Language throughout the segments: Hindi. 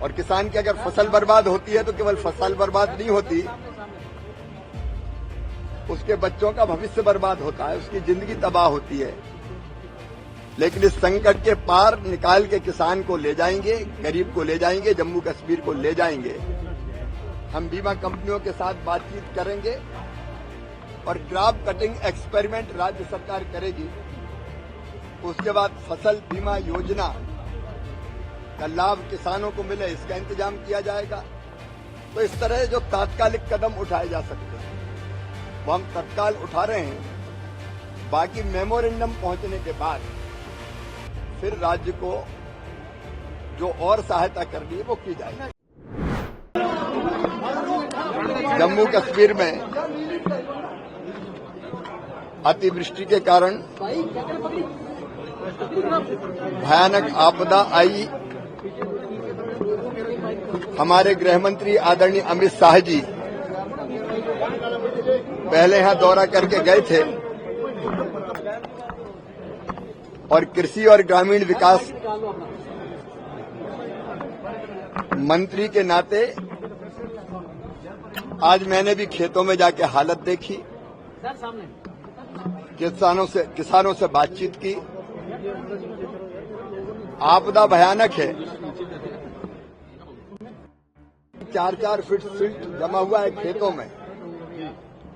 और किसान की अगर फसल बर्बाद होती है तो केवल फसल बर्बाद नहीं होती, उसके बच्चों का भविष्य बर्बाद होता है, उसकी जिंदगी तबाह होती है। लेकिन इस संकट के पार निकाल के किसान को ले जाएंगे, गरीब को ले जाएंगे, जम्मू कश्मीर को ले जाएंगे। हम बीमा कंपनियों के साथ बातचीत करेंगे और क्रॉप कटिंग एक्सपेरिमेंट राज्य सरकार करेगी। उसके बाद फसल बीमा योजना का लाभ किसानों को मिले, इसका इंतजाम किया जाएगा। तो इस तरह जो तात्कालिक कदम उठाए जा सकते हैं वो हम तत्काल उठा रहे हैं। बाकी मेमोरेंडम पहुंचने के बाद फिर राज्य को जो और सहायता करनी है वो की जाएगी। जम्मू कश्मीर में अतिवृष्टि के कारण भयानक आपदा आई। हमारे गृह मंत्री आदरणीय अमित शाह जी पहले यहां दौरा करके गए थे और कृषि और ग्रामीण विकास मंत्री के नाते आज मैंने भी खेतों में जाके हालत देखी, किसानों से बातचीत की। आपदा भयानक है, 4-4 फीट सिल्ट जमा हुआ है खेतों में।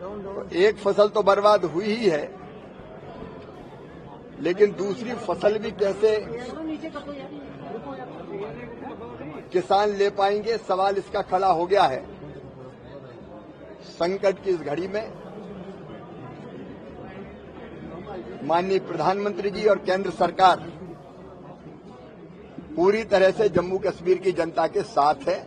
तो एक फसल तो बर्बाद हुई ही है, लेकिन दूसरी फसल भी कैसे किसान ले पाएंगे, सवाल इसका खड़ा हो गया है। संकट की इस घड़ी में माननीय प्रधानमंत्री जी और केंद्र सरकार पूरी तरह से जम्मू कश्मीर की जनता के साथ है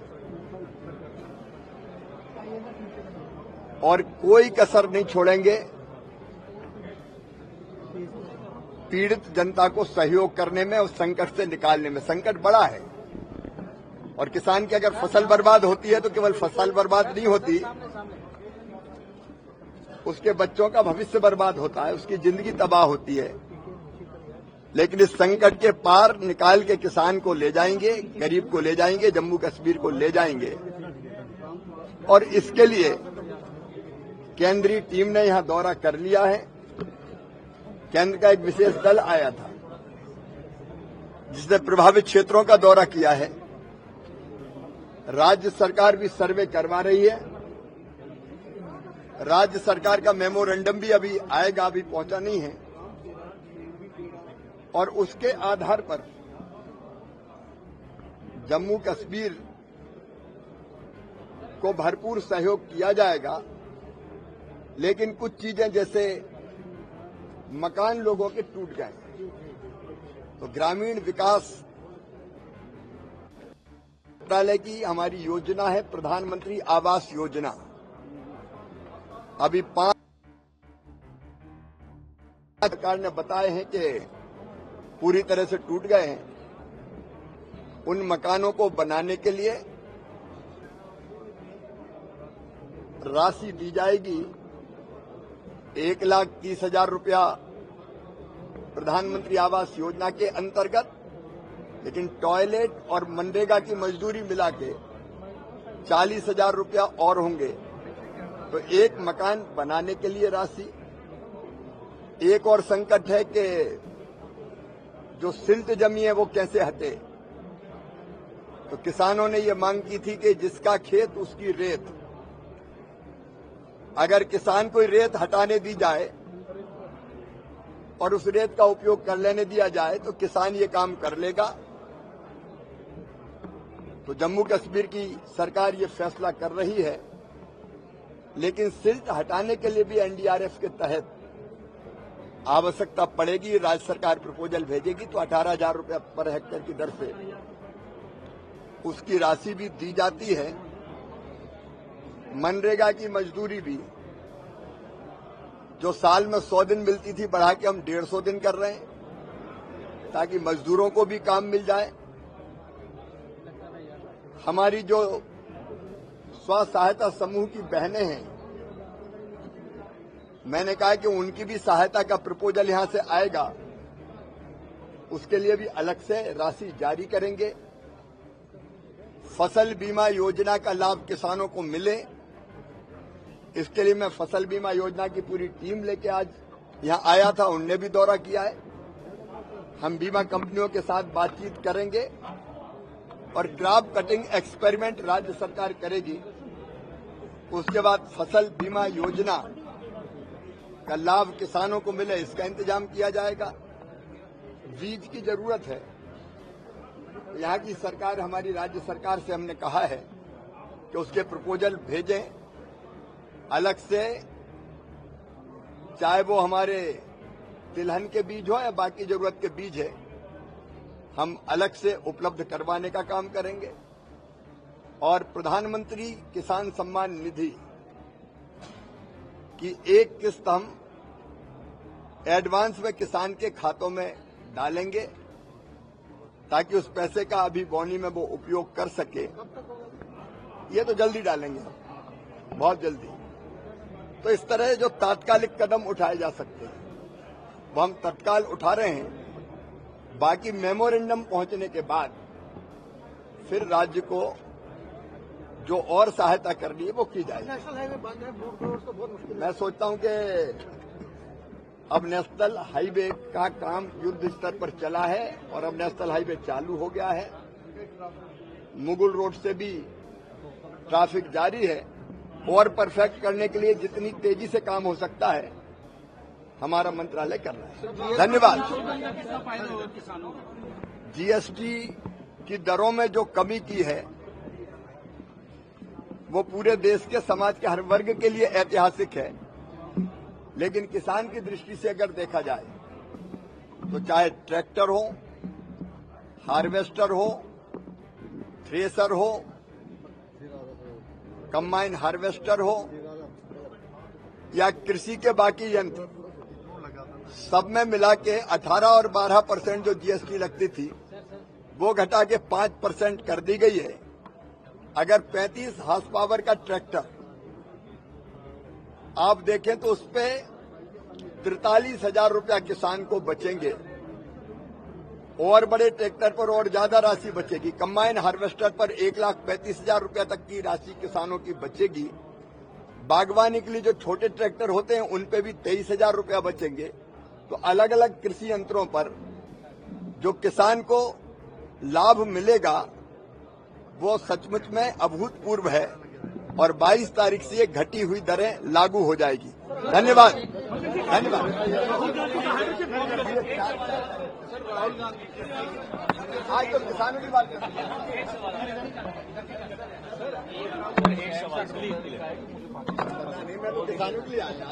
और कोई कसर नहीं छोड़ेंगे पीड़ित जनता को सहयोग करने में, उस संकट से निकालने में। संकट बड़ा है और किसान की अगर फसल बर्बाद होती है तो केवल फसल बर्बाद नहीं होती, उसके बच्चों का भविष्य बर्बाद होता है, उसकी जिंदगी तबाह होती है। लेकिन इस संकट के पार निकाल के किसान को ले जाएंगे, गरीब को ले जाएंगे, जम्मू कश्मीर को ले जाएंगे। और इसके लिए केंद्रीय टीम ने यहां दौरा कर लिया है। केंद्र का एक विशेष दल आया था जिसने प्रभावित क्षेत्रों का दौरा किया है। राज्य सरकार भी सर्वे करवा रही है। राज्य सरकार का मेमोरेंडम भी अभी आएगा, अभी पहुंचा नहीं है। और उसके आधार पर जम्मू कश्मीर को भरपूर सहयोग किया जाएगा। लेकिन कुछ चीजें जैसे मकान लोगों के टूट गए, तो ग्रामीण विकास मंत्रालय की हमारी योजना है प्रधानमंत्री आवास योजना। अभी 5 सरकार ने बताए हैं कि पूरी तरह से टूट गए हैं। उन मकानों को बनाने के लिए राशि दी जाएगी। 1,30,000 रुपया प्रधानमंत्री आवास योजना के अंतर्गत, लेकिन टॉयलेट और मनरेगा की मजदूरी मिला के 40,000 रुपया और होंगे। तो एक मकान बनाने के लिए राशि। एक और संकट है कि जो सिल्ट जमी है वो कैसे हटे। तो किसानों ने ये मांग की थी कि जिसका खेत उसकी रेत। अगर किसान कोई रेत हटाने दी जाए और उस रेत का उपयोग कर लेने दिया जाए तो किसान ये काम कर लेगा। तो जम्मू कश्मीर की सरकार ये फैसला कर रही है। लेकिन सिल्ट हटाने के लिए भी एनडीआरएफ के तहत आवश्यकता पड़ेगी। राज्य सरकार प्रपोजल भेजेगी तो 18,000 रुपया पर हेक्टेयर की दर से उसकी राशि भी दी जाती है। मनरेगा की मजदूरी भी जो साल में 100 दिन मिलती थी बढ़ा के हम 150 दिन कर रहे हैं ताकि मजदूरों को भी काम मिल जाए। हमारी जो स्व सहायता समूह की बहनें हैं, मैंने कहा कि उनकी भी सहायता का प्रपोजल यहां से आएगा, उसके लिए भी अलग से राशि जारी करेंगे। फसल बीमा योजना का लाभ किसानों को मिले, इसके लिए मैं फसल बीमा योजना की पूरी टीम लेके आज यहां आया था। उनने भी दौरा किया है। हम बीमा कंपनियों के साथ बातचीत करेंगे और क्रॉप कटिंग एक्सपेरिमेंट राज्य सरकार करेगी। उसके बाद फसल बीमा योजना का लाभ किसानों को मिले, इसका इंतजाम किया जाएगा। बीज की जरूरत है। यहाँ की सरकार, हमारी राज्य सरकार से हमने कहा है कि उसके प्रपोजल भेजें अलग से, चाहे वो हमारे तिलहन के बीज हो या बाकी जरूरत के बीज है, हम अलग से उपलब्ध करवाने का काम करेंगे। और प्रधानमंत्री किसान सम्मान निधि की एक किस्त हम एडवांस में किसान के खातों में डालेंगे ताकि उस पैसे का अभी बौनी में वो उपयोग कर सके। ये तो जल्दी डालेंगे, बहुत जल्दी। तो इस तरह जो तात्कालिक कदम उठाए जा सकते हैं वो हम तत्काल उठा रहे हैं। बाकी मेमोरेंडम पहुंचने के बाद फिर राज्य को जो और सहायता करनी है वो की जाएगी। नेशनल हाईवे बंद है, तो बहुत मुश्किल है। मैं सोचता हूं कि अब नेशनल हाईवे का काम युद्ध स्तर पर चला है और अब नेशनल हाईवे चालू हो गया है। मुगल रोड से भी ट्रैफिक जारी है। और परफेक्ट करने के लिए जितनी तेजी से काम हो सकता है हमारा मंत्रालय कर रहा है। धन्यवाद। जीएसटी की दरों में जो कमी की है वो पूरे देश के समाज के हर वर्ग के लिए ऐतिहासिक है। लेकिन किसान की दृष्टि से अगर देखा जाए तो चाहे ट्रैक्टर हो, हार्वेस्टर हो, थ्रेसर हो, कंबाइन हार्वेस्टर हो या कृषि के बाकी यंत्र, सब में मिला के 18 और 12% जो जीएसटी लगती थी वो घटा के 5% कर दी गई है। अगर 35 हॉर्स पावर का ट्रैक्टर आप देखें तो उस पे 43,000 रुपया किसान को बचेंगे। और बड़े ट्रैक्टर पर और ज्यादा राशि बचेगी। कंबाइन हार्वेस्टर पर 1,35,000 रुपया तक की राशि किसानों की बचेगी। बागवानी के लिए जो छोटे ट्रैक्टर होते हैं उन पे भी 23,000 रुपया बचेंगे। तो अलग अलग कृषि यंत्रों पर जो किसान को लाभ मिलेगा वो सचमुच में अभूतपूर्व है और 22 तारीख से ये घटी हुई दरें लागू हो जाएगी। धन्यवाद। धन्यवाद। आज तो किसानों की बात करते हैं। मैं तो किसानों के लिए आया।